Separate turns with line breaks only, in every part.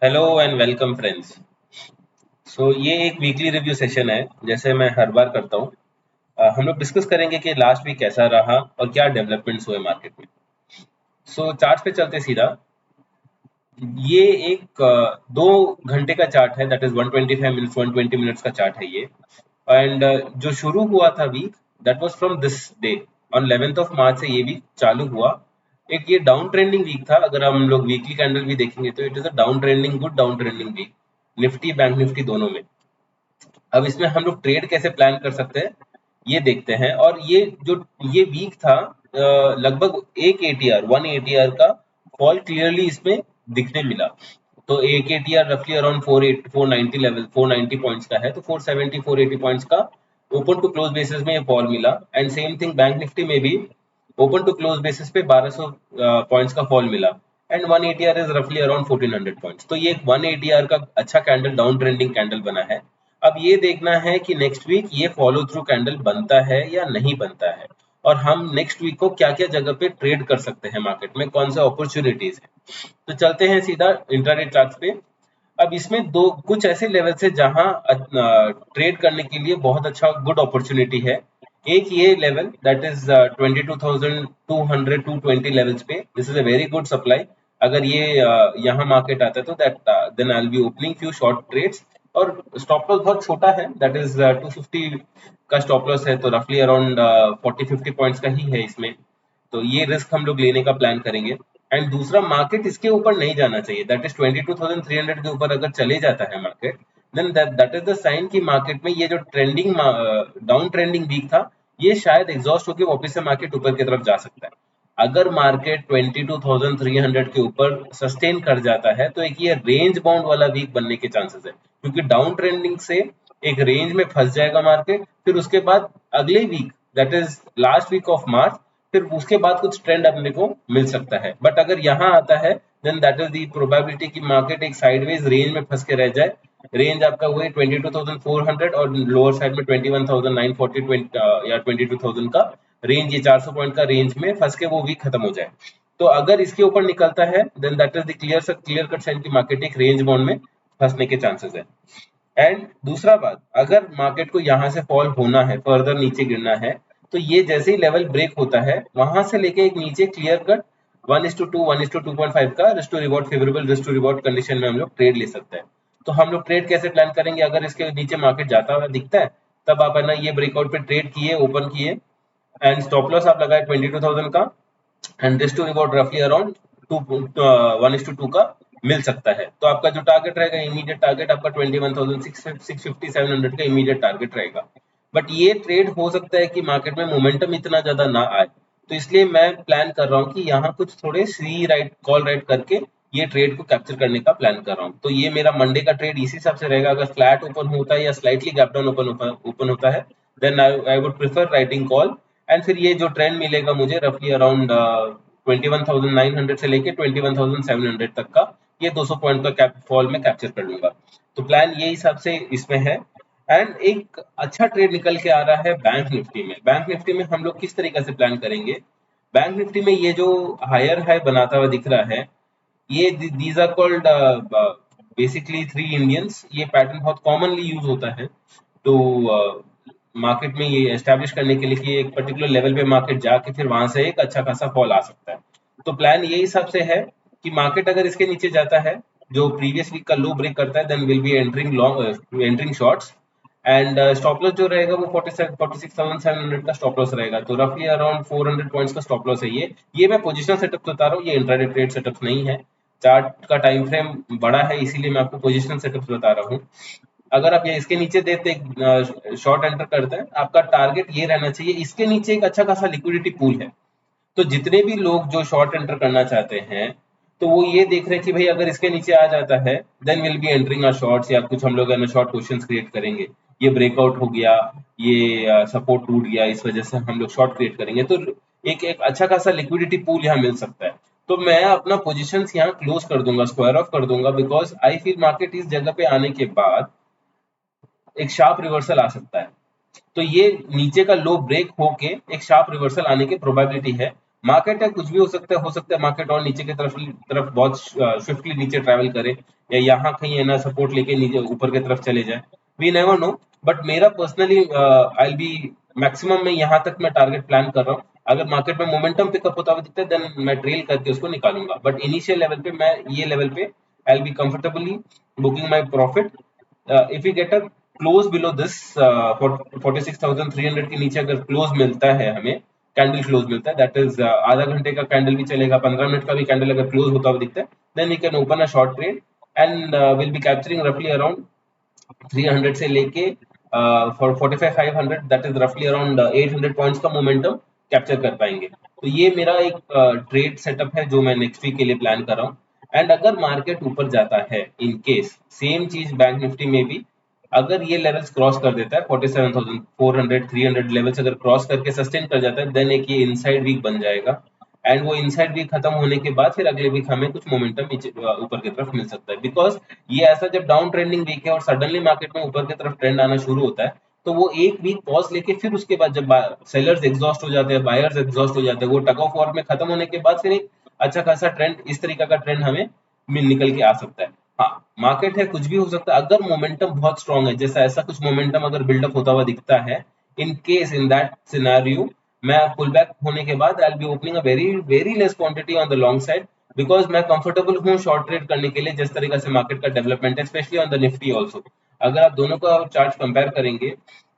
Hello and welcome friends. ये एक weekly review session है, जैसे मैं हर बार करता हूँ। हम लोग डिस्कस करेंगे कि लास्ट वीक कैसा रहा और क्या डेवलपमेंट्स हुए मार्केट में। चार्ट पे चलते सीधा। ये एक 2 घंटे का चार्ट है, दैट इज 125 मिनट्स, 120 मिनट्स का चार्ट है ये। एंड जो शुरू हुआ था week, that was from this day, on 11th of March से ये वीक चालू हुआ। एक ये डाउन ट्रेंडिंग वीक था। अगर हम लोग वीकली कैंडल भी देखेंगे तो it is a down trending, good down trending week, Nifty bank Nifty दोनों में। अब इसमें हम लोग ट्रेड कैसे प्लान कर सकते हैं ये देखते हैं। और ये वीक था, लगभग एक एटीआर, 1 एटीआर का फॉल क्लियरली इसमें दिखने मिला। तो एक एटीआर रफली अराउंड 490 लेवल, 490 पॉइंट्स का है, तो 470 480 पॉइंट्स का ओपन टू क्लोज बेसिस में ये फॉल मिला। And same thing bank Nifty में भी ओपन टू क्लोज बेसिस पे 1200 पॉइंट्स का फॉल मिला। एंड 1 एटीआर इज रफली अराउंड 1400 पॉइंट्स। तो ये 1 एटीआर का अच्छा कैंडल, डाउन ट्रेंडिंग कैंडल बना है। अब ये देखना है कि नेक्स्ट वीक ये फॉलो थ्रू कैंडल बनता है या नहीं बनता है, और हम नेक्स्ट वीक को क्या क्या जगह पे ट्रेड कर सकते हैं, मार्केट में कौन से अपॉर्चुनिटीज है। तो चलते हैं सीधा इंट्राडे चार्ट्स पे। अब इसमें दो कुछ ऐसे लेवल्स है जहां ट्रेड करने के लिए बहुत अच्छा गुड अपॉर्चुनिटी है। एक ये लेवल दैट इज 22,200 220 लेवल्स पे, this is a very good supply. अगर ये यहाँ मार्केट आता है तो that then I will be opening few short trades. और स्टॉप लॉस बहुत छोटा है, दैट इज 250 का स्टॉप लॉस है, तो रफली अराउंड 40-50 पॉइंट्स का ही है इसमें। तो ये रिस्क हम लोग लेने का प्लान करेंगे। एंड दूसरा, मार्केट इसके ऊपर नहीं जाना चाहिए, दैट इज 22,300 के ऊपर अगर चले जाता है market, then that is the sign कि मार्केट में ये जो ट्रेंडिंग डाउन ट्रेंडिंग वीक था, ये शायद एग्जॉस्ट होकर वापस से मार्केट ऊपर की तरफ जा सकता है। अगर मार्केट 22,300 के ऊपर सस्टेन कर जाता है तो एक ये रेंज बाउंड वाला वीक बनने के चांसेस है, क्योंकि डाउन ट्रेंडिंग से एक रेंज में फंस जाएगा मार्केट। फिर उसके बाद अगले week, that is last week of March, फिर उसके बाद कुछ ट्रेंड अपने को मिल सकता है। बट अगर यहाँ आता है, then that is the probability कि मार्केट एक साइडवेज रेंज में फंस के रह जाए। रेंज आपका वही 22,400 और लोअर साइड में 21,940 या 22,000 का रेंज, ये 400 पॉइंट का रेंज में फंस के वो वीक खत्म हो जाए। तो अगर इसके ऊपर निकलता है, then that is the clear cut sign कि मार्केट एक रेंज बाउंड में फंसने के चांसेस है। एंड दूसरा बात, अगर मार्केट को यहाँ से फॉल होना है, फर्दर नीचे गिरना है, तो ये जैसे ही लेवल ब्रेक होता है, वहां से लेके एक नीचे क्लियर कट 1:2 1:2.5 का risk to reward, favourable risk to reward condition में हम लोग ट्रेड ले सकते हैं। तो हम लोग ट्रेड कैसे प्लान करेंगे, अगर इसके नीचे मार्केट जाता हुआ दिखता है, तब आप है ना ये ब्रेकआउट पे ट्रेड किए, ओपन किए, एंड स्टॉप लॉस आप लगाए 22,000 का, एंड दिस टू रिवॉर्ड रफली अराउंड 1:2 का मिल सकता है। तो आपका जो टारगेट रहेगा, इमीडिएट टारगेट आपका 21,650 700 का इमीडिएट टारगेट रहेगा। बट ये ट्रेड हो सकता है कि मार्केट में मोमेंटम इतना ज्यादा ना आए, तो इसलिए मैं प्लान कर रहा हूँ कि यहाँ कुछ थोड़े सी राइट कॉल राइट करके ये ट्रेड को कैप्चर करने का प्लान कर रहा हूँ। तो ये मेरा मंडे का ट्रेड इसी हिसाब से रहेगा। अगर फ्लैट ओपन होता है या स्लाइटली गैप डाउन ओपन होता है, then I would prefer writing call. And फिर ये जो ट्रेंड मिलेगा मुझे रफली अराउंड 21,900 से लेके 21,700 तक का, ये 200 पॉइंट का कैप फॉल में कैप्चर कर लूंगा। तो प्लान ये हिसाब से इसमें है। एंड एक अच्छा ट्रेड निकल के आ रहा है बैंक निफ्टी में। बैंक निफ्टी में हम लोग किस तरीके से प्लान करेंगे, बैंक निफ्टी में ये जो हायर हाई बनाता हुआ दिख रहा है, ये these are called basically three Indians. ये पैटर्न बहुत कॉमनली यूज होता है। तो मार्केट में ये एस्टेब्लिश करने के लिए कि एक पर्टिकुलर लेवल पे मार्केट जाके फिर वहां से एक अच्छा खासा फॉल आ सकता है। तो प्लान ये हिसाब से है कि मार्केट अगर इसके नीचे जाता है, जो प्रीवियस वीक का लो ब्रेक करता है, then will be entering long, entering shorts. And stop loss जो रहेगा वो 46,700 का स्टॉप लॉस रहेगा। तो रफली अराउंड 400 पॉइंट्स का स्टॉप लॉस है ये मैं पोजिशनल सेटअप बता रहा हूँ, ये इंट्राडे ट्रेड सेटअप नहीं है। चार्ट का टाइम फ्रेम बड़ा है, इसीलिए मैं आपको पोजिशनल सेटअप बता रहा हूँ। अगर आप ये इसके नीचे देते शॉर्ट एंटर करते हैं, आपका टारगेट ये रहना चाहिए, इसके नीचे एक अच्छा खासा लिक्विडिटी पूल है। तो जितने भी लोग जो शॉर्ट एंटर करना चाहते हैं, तो वो ये देख रहे हैं कि भाई अगर इसके नीचे आ जाता है, then will be entering our shorts, या कुछ हम लोग है ना शॉर्ट क्वेश्चंस क्रिएट करेंगे। ये ब्रेकआउट हो गया, ये सपोर्ट टूट गया, इस वजह से हम लोग शॉर्ट क्रिएट करेंगे, तो एक एक अच्छा खासा लिक्विडिटी पूल यहाँ मिल सकता है। तो मैं अपना पोजीशंस यहाँ क्लोज कर दूंगा, स्क्वायर ऑफ कर दूंगा, बिकॉज आई फील मार्केट इस जगह पे आने के बाद एक शार्प रिवर्सल आ सकता है। तो ये नीचे का लो ब्रेक होके एक शार्प रिवर्सल आने की प्रोबेबिलिटी है। मार्केट है, कुछ भी हो सकता है मार्केट और नीचे की तरफ बहुत स्विफ्टली नीचे ट्रैवल करे, या यहाँ कहीं है ना सपोर्ट लेके नीचे ऊपर की तरफ चले जाए, वी नेवर नो। बट मेरा personally I will B maximum में यहाँ तक मैं टारगेट प्लान कर रहा हूँ। अगर मार्केट में मोमेंटम पिकअप होता हुआ दिखता है देन मैं ट्रेल करके उसको निकालूंगा, बट इनिशियल लेवल पे मैं ये लेवल पे आई will B comfortably booking my profit. If you get a close below this 46,300 के नीचे अगर क्लोज मिलता है हमें, कैंडल क्लोज मिलता है, दैट इज आधा घंटे का कैंडल भी चलेगा, 15 मिनट का भी कैंडल अगर क्लोज होता हुआ दिखता है, then we can open a short trade and will be capturing रफली अराउंड 300 से लेके फॉर 45,500, दैट इज रफली अराउंड 800 पॉइंट्स का मोमेंटम कैप्चर कर पाएंगे। तो ये मेरा एक ट्रेड सेटअप है जो मैं नेक्स्ट वीक के लिए प्लान कर रहा हूँ। एंड अगर मार्केट ऊपर जाता है, इन केस सेम चीज बैंक निफ्टी में भी अगर ये लेवल्स क्रॉस कर देता है 47,400 300 लेवल्स अगर क्रॉस करके सस्टेन कर जाता है, देन एक ये इनसाइड वीक बन जाएगा। एंड वो इनसाइड वीक खत्म होने के बाद फिर अगले वीक हमें कुछ मोमेंटम ऊपर की तरफ मिल सकता है, बिकॉज ये ऐसा जब डाउन ट्रेंडिंग वीक है और सडनली मार्केट में ऊपर की तरफ ट्रेंड आना शुरू होता है, तो वो एक वीक पॉज लेके फिर उसके बाद जब सेलर्स एग्जॉस्ट हो जाते हैं, बायर्स एग्जॉस्ट हो जाते हैं, वो टग ऑफ वॉर में खत्म होने के बाद फिर एक अच्छा खासा ट्रेंड, इस तरीका का ट्रेंड हमें निकल के आ सकता है। हाँ, मार्केट है, कुछ भी हो सकता है। अगर मोमेंटम बहुत स्ट्रांग है, जैसा ऐसा कुछ मोमेंटम अगर बिल्डअप होता हुआ दिखता है, in case in that scenario मैं पुल बैक होने के बाद आई will be opening a very very less quantity on the long side, because मैं कंफर्टेबल हूँ शॉर्ट ट्रेड करने के लिए जिस तरीका से मार्केट का डेवलपमेंट है, specially on the Nifty also. अगर आप दोनों का चार्ट कंपेयर करेंगे,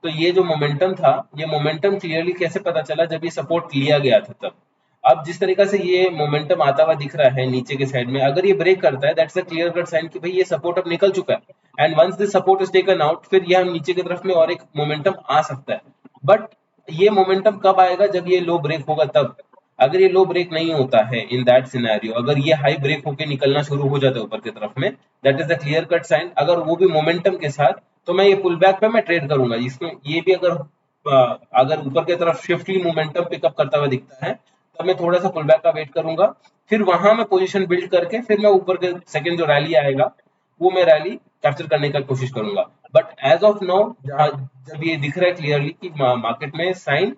तो ये जो मोमेंटम था, ये मोमेंटम क्लियरली कैसे पता चला, जब ये सपोर्ट लिया गया था तब। अब जिस तरीका से ये मोमेंटम आता हुआ दिख रहा है नीचे के साइड में, अगर ये ब्रेक करता है, that's a clear cut sign कि भाई ये सपोर्ट अब निकल चुका है, and once this support is taken out, फिर ये हम नीचे की तरफ में और एक मोमेंटम आ सकता है। बट ये मोमेंटम कब आएगा, जब ये लो ब्रेक होगा तब। अगर ये लो ब्रेक नहीं होता है, इन दैट सिनेरियो अगर ये हाई ब्रेक होके निकलना शुरू हो जाता है ऊपर की तरफ में, that is the clear cut sign, अगर वो भी मोमेंटम के साथ, तो मैं ये पुल बैक पे मैं ट्रेड करूंगा। इसमें ये भी अगर ऊपर की तरफ स्विफ्टली मोमेंटम पिकअप करता हुआ दिखता है, तब मैं थोड़ा सा पुल बैक का वेट करूंगा, फिर वहां मैं पोजीशन बिल्ड करके फिर मैं ऊपर के सेकंड जो रैली आएगा, वो मैं रैली कैप्चर करने का कोशिश करूंगा। बट एज ऑफ नाउ, जब ये दिख रहा है क्लियरली कि मार्केट में साइन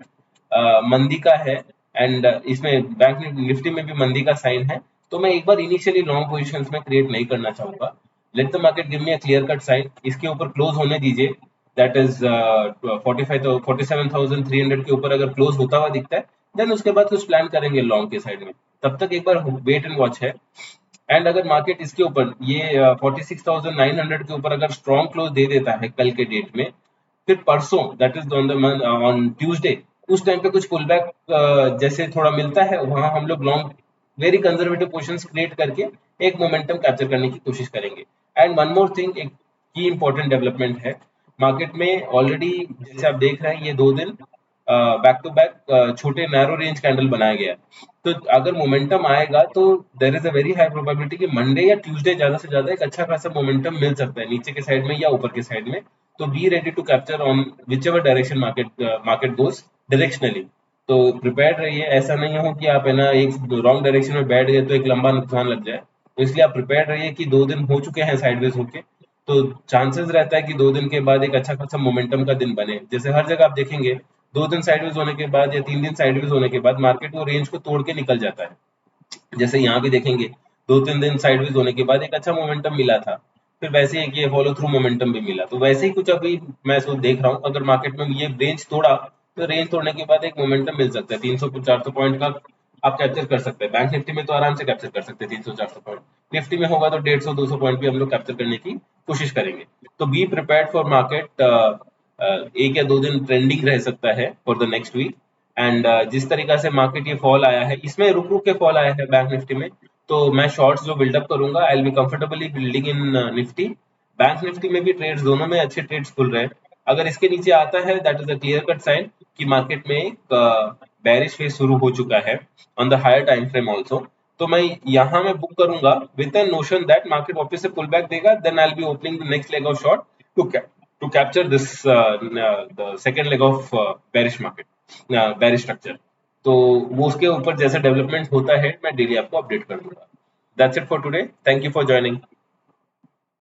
मंदी का है, एंड इसमें बैंक निफ्टी में भी मंदी का साइन है, तो मैं एक बार इनिशियली लॉन्ग पोजीशंस में क्रिएट नहीं करना चाहूंगा। Let the market give me a clear cut sign, इसके ऊपर क्लोज होने दीजिए, दैट इज 47,300 के ऊपर अगर क्लोज होता हुआ दिखता है, देन उसके बाद कुछ प्लान करेंगे लॉन्ग के साइड में। तब तक एक बार वेट एंड वॉच है। एंड अगर मार्केट इसके ऊपर ये 46,900 के ऊपर अगर स्ट्रॉन्ग क्लोज दे देता है कल के डेट में, फिर परसों that is on the on Tuesday, उस टाइम पे कुछ पुल बैक जैसे थोड़ा मिलता है, वहां हम लोग long very conservative positions create करके एक मोमेंटम कैप्चर करने की कोशिश करेंगे। एंड वन मोर थिंग, एक की इंपॉर्टेंट डेवलपमेंट है मार्केट में ऑलरेडी, जैसे आप देख रहे हैं ये 2 दिन बैक टू बैक छोटे नैरो रेंज कैंडल बनाया गया है। तो अगर मोमेंटम आएगा तो there is a very high probability कि मंडे या ट्यूसडे ज्यादा से ज्यादा एक अच्छा खासा मोमेंटम मिल सकता है नीचे के साइड में या ऊपर के साइड में। तो be ready to capture on whichever direction market goes directionally. तो प्रिपेयर्ड रहिए, ऐसा नहीं हो कि आप है ना एक रॉन्ग डायरेक्शन में बैठ गए तो एक लंबा नुकसान लग जाए। तो इसलिए आप प्रिपेयर्ड रहिए कि 2 दिन हो चुके हैं साइडवेज होके, तो चांसेस रहता है कि 2 दिन के बाद एक अच्छा खासा मोमेंटम का दिन बने। जैसे हर जगह आप देखेंगे, 2 दिन साइडवेज होने के बाद या 3 दिन साइडवेज होने के बाद मार्केट वो रेंज को तोड़ के निकल जाता है। जैसे यहाँ भी देखेंगे, 2-3 दिन साइडवेज होने के बाद एक अच्छा मोमेंटम मिला था, फिर वैसे ही एक ये फॉलो थ्रू मोमेंटम भी मिला। तो वैसे ही कुछ अभी मैं सोच देख रहा हूँ, अगर मार्केट में ये रेंज तोड़ा, तो रेंज तोड़ने के बाद एक मोमेंटम मिल सकता है 300-400 पॉइंट का, आप कैप्चर कर सकते हैं। बैंक निफ्टी में तो आराम से कैप्चर कर सकते हैं 300-400 पॉइंट, निफ्टी में होगा तो 150-200 पॉइंट भी हम लोग कैप्चर करने की कोशिश करेंगे। तो बी प्रिपेयर्ड फॉर मार्केट, एक या 2 दिन ट्रेंडिंग रह सकता है for the next week. And जिस तरीका से मार्केट ये फॉल आया है, इसमें रुक रुक के फॉल आया है बैंक निफ्टी में, तो मैं शॉर्ट्स जो बिल्डअप करूंगा, आई will B comfortably building in Nifty. Bank Nifty में भी ट्रेड्स, दोनों में अच्छे ट्रेड्स खुल रहे हैं। अगर इसके नीचे आता है, that is a clear cut sign कि मार्केट में एक बेरिश फेज शुरू हो चुका है on the higher time frame also. तो मैं यहाँ में बुक करूंगा with the notion that market वापस से पुल बैक देगा, then I will be opening the next leg of short to to capture this the second leg of bearish market, bearish structure। तो वो उसके ऊपर जैसा डेवलपमेंट होता है मैं डेली आपको अपडेट कर दूंगा। That's it for today, thank you for joining.